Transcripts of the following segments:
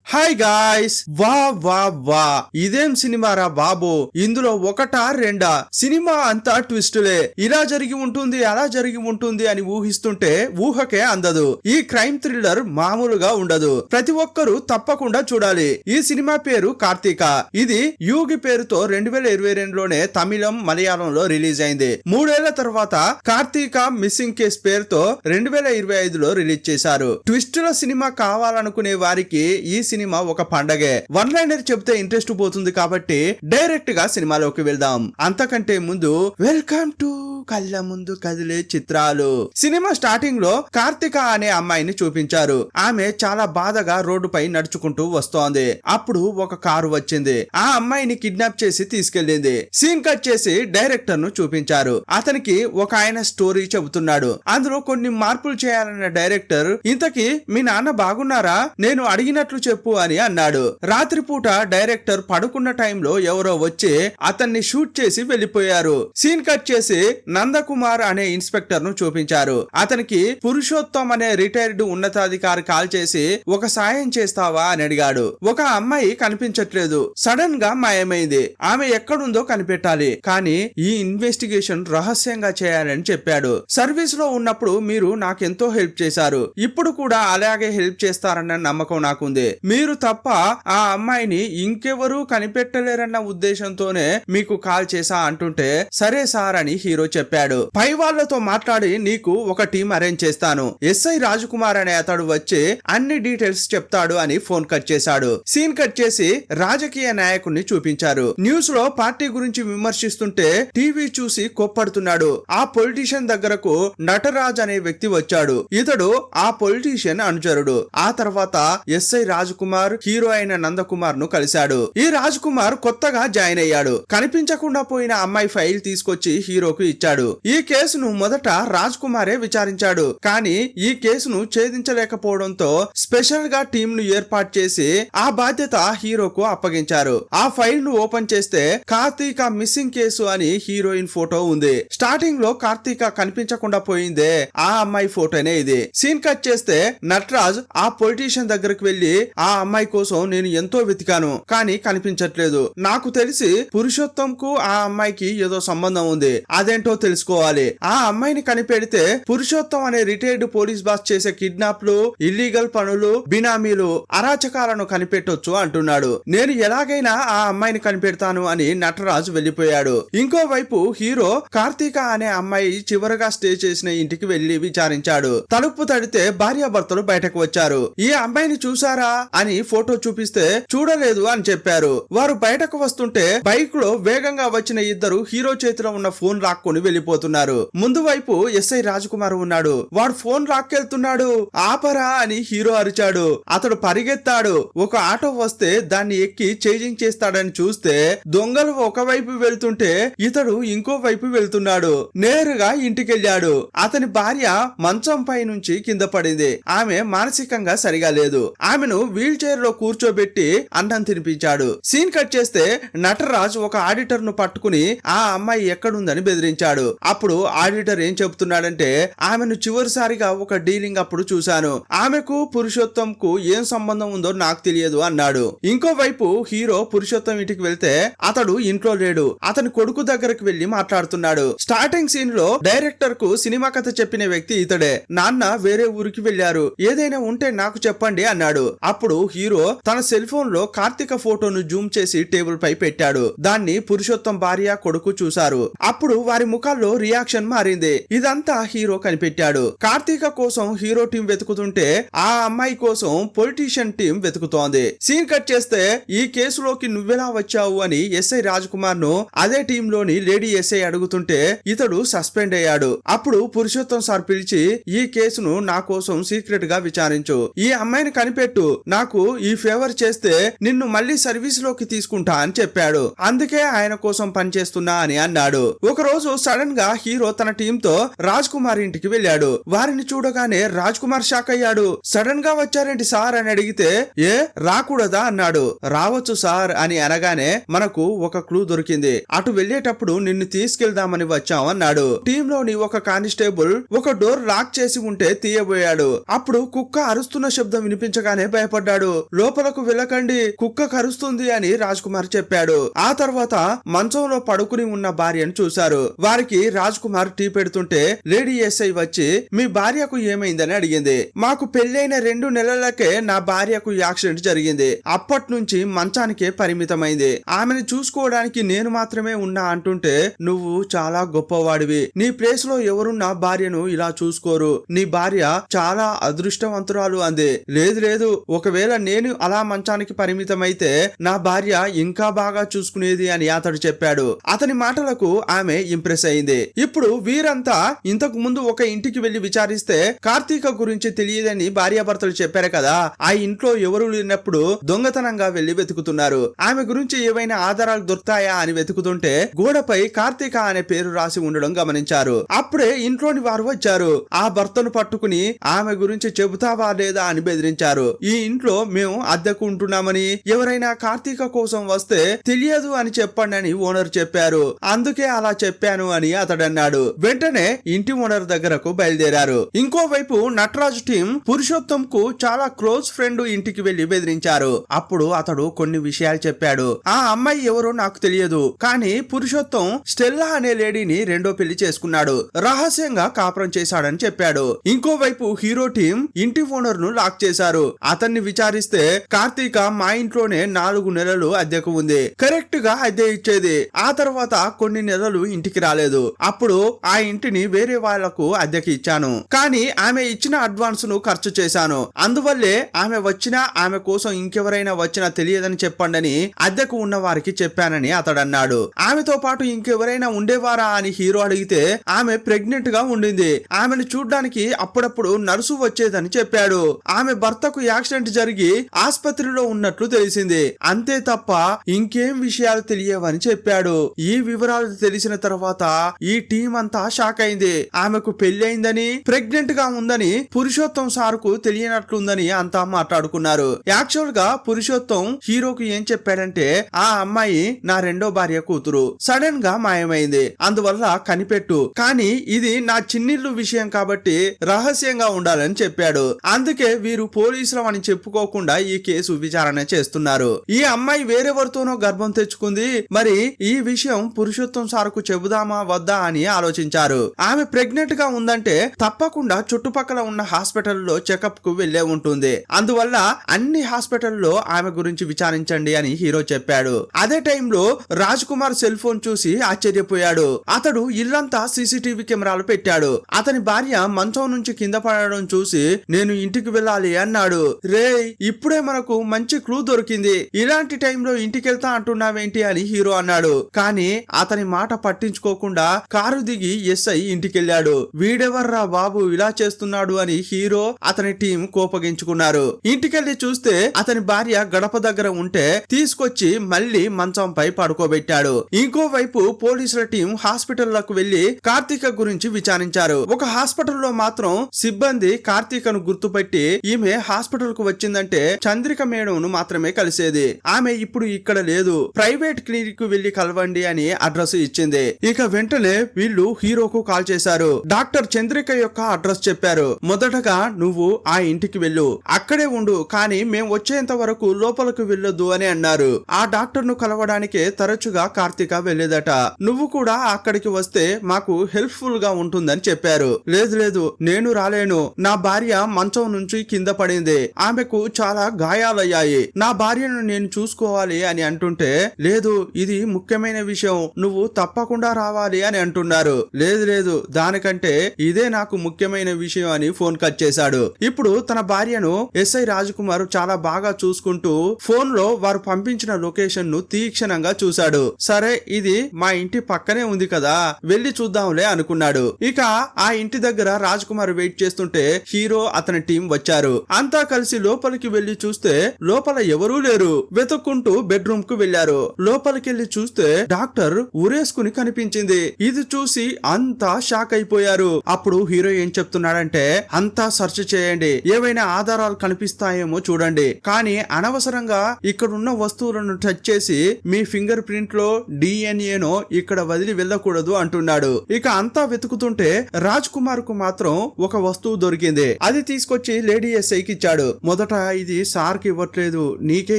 Hi guys, వా వా వా ఇదేం సినిమారా బాబు. ఇందులో ఒకటా రెండా, సినిమా అంతా ట్విస్టులే. ఇలా జరిగి ఉంటుంది అలా జరిగి ఉంటుంది అని ఊహిస్తుంటే ఊహకే అందదు. ఈ క్రైమ్ థ్రిల్లర్ మామూలుగా ఉండదు. ప్రతి ఒక్కరూ తప్పకుండా చూడాలి. ఈ సినిమా పేరు కార్తీక. ఇది యూగి పేరుతో 2022లోనే తమిళం, మలయాళంలో రిలీజ్ అయింది. 3 ఏళ్ల తర్వాత కార్తీక మిస్సింగ్ కేస్ పేరుతో 2025లో రిలీజ్ చేశారు. ట్విస్టుల సినిమా కావాలనుకునే వారికి ఈ సినిమా ఒక పండగే. వన్ లైనర్ చెప్తే ఇంట్రెస్ట్ పోతుంది కాబట్టి డైరెక్ట్ గా సినిమాలోకి వెళ్దాం. అంతకంటే ముందు వెల్కమ్ టు కళ్ళ ముందు కదిలే చిత్రాలు. సినిమా స్టార్టింగ్ లో కార్తిక అనే అమ్మాయిని చూపించారు. ఆమె చాలా బాధగా రోడ్డుపై నడుచుకుంటూ వస్తోంది. అప్పుడు ఒక కారు వచ్చింది. ఆ అమ్మాయిని కిడ్నాప్ చేసి తీసుకెళ్లింది. సీన్ కట్ చేసి డైరెక్టర్ ను చూపించారు. అతనికి ఒక ఆయన స్టోరీ చెబుతున్నాడు. అందులో కొన్ని మార్పులు చేయాలన్న డైరెక్టర్, ఇంతకీ మీ నాన్న బాగున్నారా, నేను అడిగినట్లు చెప్పు అని అన్నాడు. రాత్రిపూట డైరెక్టర్ పడుకున్న టైంలో ఎవరో వచ్చి అతన్ని షూట్ చేసి వెళ్లిపోయారు. సీన్ కట్ చేసి నందకుమార్ అనే ఇన్స్పెక్టర్ ను చూపించారు. అతనికి పురుషోత్తం అనే రిటైర్డ్ ఉన్నతాధికారి కాల్ చేసి ఒక సాయం చేస్తావా అని అడిగాడు. ఒక అమ్మాయి కనిపించట్లేదు, సడన్ గా మాయమైంది, ఆమె ఎక్కడుందో కనిపెట్టాలి, కానీ ఈ ఇన్వెస్టిగేషన్ రహస్యంగా చేయాలని చెప్పాడు. సర్వీస్ లో ఉన్నప్పుడు మీరు నాకెంతో హెల్ప్ చేశారు, ఇప్పుడు కూడా అలాగే హెల్ప్ చేస్తారన్న నమ్మకం నాకుంది. మీరు తప్ప ఆ అమ్మాయిని ఇంకెవరూ కనిపెట్టలేరన్న ఉద్దేశంతోనే మీకు కాల్ చేసా అంటుంటే, సరే సార్ అని హీరో చెప్పాడు. పై వాళ్లతో మాట్లాడి నీకు ఒక టీం అరేంజ్ చేస్తాను, ఎస్ఐ రాజకుమార్ అనే అతడు వచ్చి అన్ని డీటెయిల్స్ చెప్తాడు అని ఫోన్ కట్ చేశాడు. సీన్ కట్ చేసి రాజకీయ నాయకుడిని చూపించారు. న్యూస్ లో పార్టీ గురించి విమర్శిస్తుంటే టీవీ చూసి కోప్పడుతున్నాడు. ఆ పొలిటీషియన్ దగ్గరకు నటరాజ్ అనే వ్యక్తి వచ్చాడు. ఇతడు ఆ పొలిటీషియన్ అనుచరుడు. ఆ తర్వాత ఎస్ఐ రాజకుమార్ హీరో అయిన నందకుమార్ ను కలిశాడు. ఈ రాజకుమార్ కొత్తగా జాయిన్ అయ్యాడు. కనిపించకుండా పోయిన అమ్మాయి ఫైల్ తీసుకొచ్చి హీరోకు ఇచ్చాడు. ఈ కేసును మొదట రాజ్ కుమారే విచారించాడు. కానీ ఈ కేసును ఛేదించలేకపోవడంతో స్పెషల్ గా టీం ను ఏర్పాటు చేసి ఆ బాధ్యత హీరోకు అప్పగించారు. ఆ ఫైల్ ను ఓపెన్ చేస్తే కార్తీక మిస్సింగ్ కేసు అని హీరోయిన్ ఫోటో ఉంది. స్టార్టింగ్ లో కార్తీక కనిపించకుండా పోయిందే ఆ అమ్మాయి ఫోటోనే ఇది. సీన్ కట్ చేస్తే నటరాజ్ ఆ పొలిటీషియన్ దగ్గరకు వెళ్లి, ఆ అమ్మాయి కోసం నేను ఎంతో వెతికాను కానీ కనిపించట్లేదు, నాకు తెలిసి పురుషోత్తం కు ఆ అమ్మాయికి ఏదో సంబంధం ఉంది, అదేంటో తెలుసుకోవాలి, ఆ అమ్మాయిని కనిపెడితే పురుషోత్తం అనే రిటైర్డ్ పోలీస్ బాస్ చేసే కిడ్నాప్లు, ఇల్లీగల్ పనులు, బినామీలు, అరాచకాలను కనిపెట్టొచ్చు అంటున్నాడు. నేను ఎలాగైనా ఆ అమ్మాయిని కనిపెడతాను అని నటరాజు వెళ్లిపోయాడు. ఇంకోవైపు హీరో కార్తీక అనే అమ్మాయి చివరగా స్టే చేసిన ఇంటికి వెళ్లి విచారించాడు. తలుపు తడితే భార్యాభర్తలు బయటకు వచ్చారు. ఈ అమ్మాయిని చూసారా అని ఫోటో చూపిస్తే చూడలేదు అని చెప్పారు. వారు బయటకు వస్తుంటే బైక్ లో వేగంగా వచ్చిన ఇద్దరు హీరో చేతిలో ఉన్న ఫోన్ లాక్కొని వెళ్లిపోతున్నారు. ముందు వైపు ఎస్ఐ రాజకుమార్ ఉన్నాడు. వాడు ఫోన్ లాక్కెళ్తున్నాడు, ఆపరా అని హీరో అరిచాడు. అతడు పరిగెత్తాడు. ఒక ఆటో వస్తే దాన్ని ఎక్కి చేజింగ్ చేస్తాడని చూస్తే దొంగలు ఒకవైపు వెళ్తుంటే ఇతడు ఇంకో వైపు వెళ్తున్నాడు. నేరుగా ఇంటికెళ్ళాడు. అతని భార్య మంచం పై నుంచి కింద పడింది. ఆమె మానసికంగా సరిగా లేదు. ఆమెను వీల్ చైర్ లో కూర్చోబెట్టి అన్నం తినిపించాడు. సీన్ కట్ చేస్తే నటరాజ్ ఒక ఆడిటర్ ను పట్టుకుని ఆ అమ్మాయి ఎక్కడుందని బెదిరించాడు. అప్పుడు ఆడిటర్ ఏం చెబుతున్నాడంటే, ఆమెను చివరిసారిగా ఒక డీలింగ్ అప్పుడు చూశాను, ఆమెకు పురుషోత్తం కు ఏం సంబంధం ఉందో నాకు తెలియదు అన్నాడు. ఇంకోవైపు హీరో పురుషోత్తం ఇంటికి వెళ్తే అతడు ఇంట్లో లేడు. అతని కొడుకు దగ్గరకు వెళ్లి మాట్లాడుతున్నాడు. స్టార్టింగ్ సీన్ లో డైరెక్టర్ కు సినిమా కథ చెప్పిన వ్యక్తి ఇతడే. నాన్న వేరే ఊరికి వెళ్లారు, ఏదైనా ఉంటే నాకు చెప్పండి అన్నాడు. అప్పుడు హీరో తన సెల్ ఫోన్ లో కార్తీక ఫోటోను జూమ్ చేసి టేబుల్ పై పెట్టాడు. దాన్ని పురుషోత్తం భార్య కొడుకు చూశారు. అప్పుడు వారి ముఖాల్లో రియాక్షన్ మారింది. ఇదంతా హీరో కనిపెట్టాడు. కార్తీక కోసం హీరో టీం వెతుకుతుంటే ఆ అమ్మాయి కోసం పొలిటీషియన్ టీం వెతుకుతోంది. సీన్ కట్ చేస్తే ఈ కేసులోకి నువ్వెలా వచ్చావు అని ఎస్ఐ రాజకుమార్ ను అదే టీం లోని లేడీ ఎస్ఐ అడుగుతుంటే ఇతడు సస్పెండ్ అయ్యాడు. అప్పుడు పురుషోత్తం సార్ పిలిచి, ఈ కేసును నా కోసం సీక్రెట్ గా విచారించు, ఈ అమ్మాయిని కనిపెట్టు, నాకు ఈ ఫేవర్ చేస్తే నిన్ను మళ్ళీ సర్వీస్ లోకి తీసుకుంటా అని చెప్పాడు. అందుకే ఆయన కోసం పనిచేస్తున్నా అని అన్నాడు. ఒక రోజు సడన్ గా హీరో తన టీం తో రాజ్ కుమార్ ఇంటికి వెళ్ళాడు. వారిని చూడగానే రాజ్ కుమార్ షాక్ అయ్యాడు. సడన్ గా వచ్చారేంటి సార్ అని అడిగితే, ఏ రాకూడదా అన్నాడు. రావచ్చు సార్ అని అనగానే మనకు ఒక క్లూ దొరికింది, అటు వెళ్లేటప్పుడు నిన్ను తీసుకెళ్దామని వచ్చాం అన్నాడు. టీమ్ లోని ఒక కానిస్టేబుల్ ఒక డోర్ లాక్ చేసి ఉంటే తీయబోయాడు. అప్పుడు కుక్క అరుస్తున్న శబ్దం వినిపించగానే భయపడ్డాడు. చెప్పాడు. లోపలకు వెళ్ళకండి, కుక్క కరుస్తుంది అని రాజ్ కుమార్ చెప్పాడు. ఆ తర్వాత మంచంలో పడుకుని ఉన్న భార్యను చూశారు. వారికి రాజ్ కుమార్ టీ పెడుతుంటే లేడీ ఎస్ఐ వచ్చి మీ భార్యకు ఏమైందని అడిగింది. మాకు పెళ్లైన 2 నెలలకే నా భార్యకు యాక్సిడెంట్ జరిగింది. అప్పటి నుంచి మంచానికే పరిమితమైంది. ఆమెను చూసుకోవడానికి నేను మాత్రమే ఉన్నా అంటుంటే నువ్వు చాలా గొప్పవాడివి. నీ ప్లేస్ లో ఎవరున్నా భార్యను ఇలా చూసుకోరు. నీ భార్య చాలా అదృష్టవంతురాలు అంది. లేదు లేదు, ఒకవేళ నేను అలా మంచానికి పరిమితమైతే నా భార్య ఇంకా బాగా చూసుకునేది అని అతడు చెప్పాడు. అతని మాటలకు ఆమె ఇంప్రెస్ అయింది. ఇప్పుడు వీరంతా ఇంతకు ముందు ఒక ఇంటికి వెళ్లి విచారిస్తే కార్తీక గురించి తెలియదని భార్యాభర్తలు చెప్పారు కదా, ఆ ఇంట్లో ఎవరు లేనప్పుడు దొంగతనంగా వెళ్లి వెతుకుతున్నారు. ఆమె గురించి ఏవైనా ఆధారాలు దొరుకుతాయా అని వెతుకుతుంటే గోడపై కార్తీక అనే పేరు రాసి ఉండడం గమనించారు. అప్పుడే ఇంట్లోని వారు వచ్చారు. ఆ భర్తను పట్టుకుని ఆమె గురించి చెబుతావా లేదా అని బెదిరించారు. ఈ ఇంట్లో మేము అద్దెకు ఉంటున్నామని, ఎవరైనా కార్తీక కోసం వస్తే తెలియదు అని చెప్పండి అని ఓనర్ చెప్పారు. అందుకే అలా చెప్పాను అని అతడన్నాడు. వెంటనే ఇంటి ఓనర్ దగ్గరకు బయలుదేరారు. ఇంకోవైపు నటరాజు టీం పురుషోత్తం కు చాలా క్లోజ్ ఫ్రెండ్ ఇంటికి వెళ్లి బెదిరించారు. అప్పుడు అతడు కొన్ని విషయాలు చెప్పాడు. ఆ అమ్మాయి ఎవరో నాకు తెలియదు, కానీ పురుషోత్తం స్టెల్లా అనే లేడీని రెండో పెళ్లి చేసుకున్నాడు, రహస్యంగా కాపురం చేశాడని చెప్పాడు. ఇంకోవైపు హీరో టీం ఇంటి ఓనర్ ను లాక్ చేశారు. అతన్ని విచారిస్తే కార్తీక మా ఇంట్లోనే 4 నెలలు అద్దెకు ఉంది, కరెక్ట్ గా అద్దె ఇచ్చేది. ఆ తర్వాత కొన్ని నెలలు ఇంటికి రాలేదు. అప్పుడు ఆ ఇంటిని వేరే వాళ్లకు అద్దెకి ఇచ్చాను, కానీ ఆమె ఇచ్చిన అడ్వాన్స్ ను ఖర్చు చేశాను. అందువల్లే ఆమె వచ్చినా ఆమె కోసం ఇంకెవరైనా వచ్చినా తెలియదని చెప్పండి అద్దెకు ఉన్న వారికి చెప్పానని అతడన్నాడు. ఆమెతో పాటు ఇంకెవరైనా ఉండేవారా అని హీరో అడిగితే ఆమె ప్రెగ్నెంట్ గా ఉండింది, ఆమెను చూడ్డానికి అప్పుడప్పుడు నర్సు వచ్చేదని చెప్పాడు. ఆమె భర్తకు యాక్సిడెంట్ జరిగి ఆసుపత్రిలో ఉన్నట్లు తెలిసింది, అంతే తప్ప ఇంకేం విషయాలు తెలియవని చెప్పాడు. ఈ వివరాలు తెలిసిన తర్వాత ఈ టీం అంతా షాక్ అయింది. ఆమెకు పెళ్లైందని, ప్రెగ్నెంట్ గా ఉందని పురుషోత్తం సార్కు తెలియనట్లుందని అంతా మాట్లాడుకున్నారు. యాక్చువల్ గా పురుషోత్తం హీరోకు ఏం చెప్పాడంటే ఆ అమ్మాయి నా రెండో భార్య కూతురు, సడన్ గా మాయమైంది, అందువల్ల కనిపెట్టు, కానీ ఇది నా చిన్నిల్లు విషయం కాబట్టి రహస్యంగా ఉండాలని చెప్పాడు. అందుకే వీరు పోలీసులం అని చెప్పుకోకుండా ఈ కేసు విచారణ చేస్తున్నారు. ఈ అమ్మాయి వేరెవరితోనో గర్భం తెచ్చుకుంది, మరి ఈ విషయం పురుషోత్తం సార్కు చెబుదామా వద్దా అని ఆలోచించారు. ఆమె ప్రెగ్నెంట్ గా ఉందంటే తప్పకుండా చుట్టుపక్కల ఉన్న హాస్పిటల్లో చెకప్ కు వెళ్లే ఉంటుంది, అందువల్ల అన్ని హాస్పిటల్లో ఆమె గురించి విచారించండి అని హీరో చెప్పాడు. అదే టైంలో రాజ్ కుమార్ సెల్ ఫోన్ చూసి ఆశ్చర్యపోయాడు. అతడు ఇల్లంతా సీసీటీవీ కెమెరాలు పెట్టాడు. అతని భార్య మంచం నుంచి కింద పడడం చూసి నేను ఇంటికి వెళ్ళాలి అన్నాడు. రే, ఇప్పుడే మనకు మంచి క్లూ దొరికింది, ఇలాంటి టైంలో ఇంటికెళ్తా అంటున్నావేంటి అని హీరో అన్నాడు. కానీ అతని మాట పట్టించుకోకుండా కారు దిగి ఎస్ఐ ఇంటికెళ్లాడు. వీడెవర్రా బాబు ఇలా చేస్తున్నాడు అని హీరో అతని టీం కోపగించుకున్నారు. ఇంటికెళ్లి చూస్తే అతని భార్య గడప దగ్గర ఉంటే తీసుకొచ్చి మళ్లీ మంచంపై పడుకోబెట్టాడు. ఇంకోవైపు పోలీసుల టీం హాస్పిటల్లకు వెళ్లి కార్తీక గురించి విచారించారు. ఒక హాస్పిటల్లో మాత్రం సిబ్బంది కార్తీకను గుర్తుపట్టి ఈమె హాస్పిటల్ కు వచ్చిందంటే చంద్రిక మేడంను మాత్రమే కలిసేది, ఆమె ఇప్పుడు ఇక్కడ లేదు, ప్రైవేట్ క్లినిక్ కు వెళ్లి కలవండి అని అడ్రస్ ఇచ్చింది. ఇక వెంటనే వీళ్ళు హీరోకు కాల్ చేశారు. డాక్టర్ చంద్రిక యొక్క అడ్రస్ చెప్పారు. మొదటగా నువ్వు ఆ ఇంటికి వెళ్ళు, అక్కడే ఉండు, కానీ మేం వచ్చేంత వరకు లోపలకు వెళ్ళొద్దు అని అన్నారు. ఆ డాక్టర్ ను కలవడానికే తరచుగా కార్తీక వెళ్లేదట. నువ్వు కూడా అక్కడికి వస్తే మాకు హెల్ప్ఫుల్ గా ఉంటుందని చెప్పారు. లేదు లేదు, నేను రాలేను, నా భార్య మంచం నుంచి కింద పడింది, ఆమెకు చాలా గాయాలయ్యాయి, నా భార్యను నేను చూసుకోవాలి అని అంటుంటే లేదు, ఇది ముఖ్యమైన విషయం, నువ్వు తప్పకుండా రావాలి అని అంటున్నారు. లేదు లేదు, దానికంటే ఇదే నాకు ముఖ్యమైన విషయం అని ఫోన్ కట్ చేశాడు. ఇప్పుడు తన భార్యను ఎస్ఐ రాజకుమార్ చాలా బాగా చూసుకుంటూ ఫోన్ లో వారు పంపించిన లొకేషన్ ను తీక్షణంగా చూశాడు. సరే, ఇది మా ఇంటి పక్కనే ఉంది కదా, వెళ్లి చూద్దాంలే అనుకున్నాడు. ఇక ఆ ఇంటి దగ్గర రాజ్ కుమార్ వెయిట్ చేస్తుంటే హీరో అతని టీం వచ్చారు. అంతా కలిసి లోపలికి వెళ్లి చూస్తే లోపల ఎవరూ లేరు. వెతుక్కుంటూ బెడ్రూమ్ కు వెళ్లారు. లోపలికెళ్లి చూస్తే డాక్టర్ ఊరేసుకుని కనిపించింది. ఇది చూసి అంతా షాక్ అయిపోయారు. అప్పుడు హీరో ఏం చెప్తున్నాడంటే అంతా సెర్చ్ చేయండి, ఏవైనా ఆధారాలు కనిపిస్తాయేమో చూడండి, కానీ అనవసరంగా ఇక్కడున్న వస్తువులను టచ్ చేసి మీ ఫింగర్ ప్రింట్ లో DNA నో ఇక్కడ వదిలి వెళ్ళకూడదు అంటున్నాడు. ఇక అంతా వెతుకుతుంటే రాజ్ కుమార్ కు మాత్రం ఒక వస్తువు దొరికింది. అది తీసుకొచ్చి లేడీ ఎస్ఐకి ఇచ్చాడు. మొదట ఇది సార్కి ఇవ్వట్లేదు, నీకే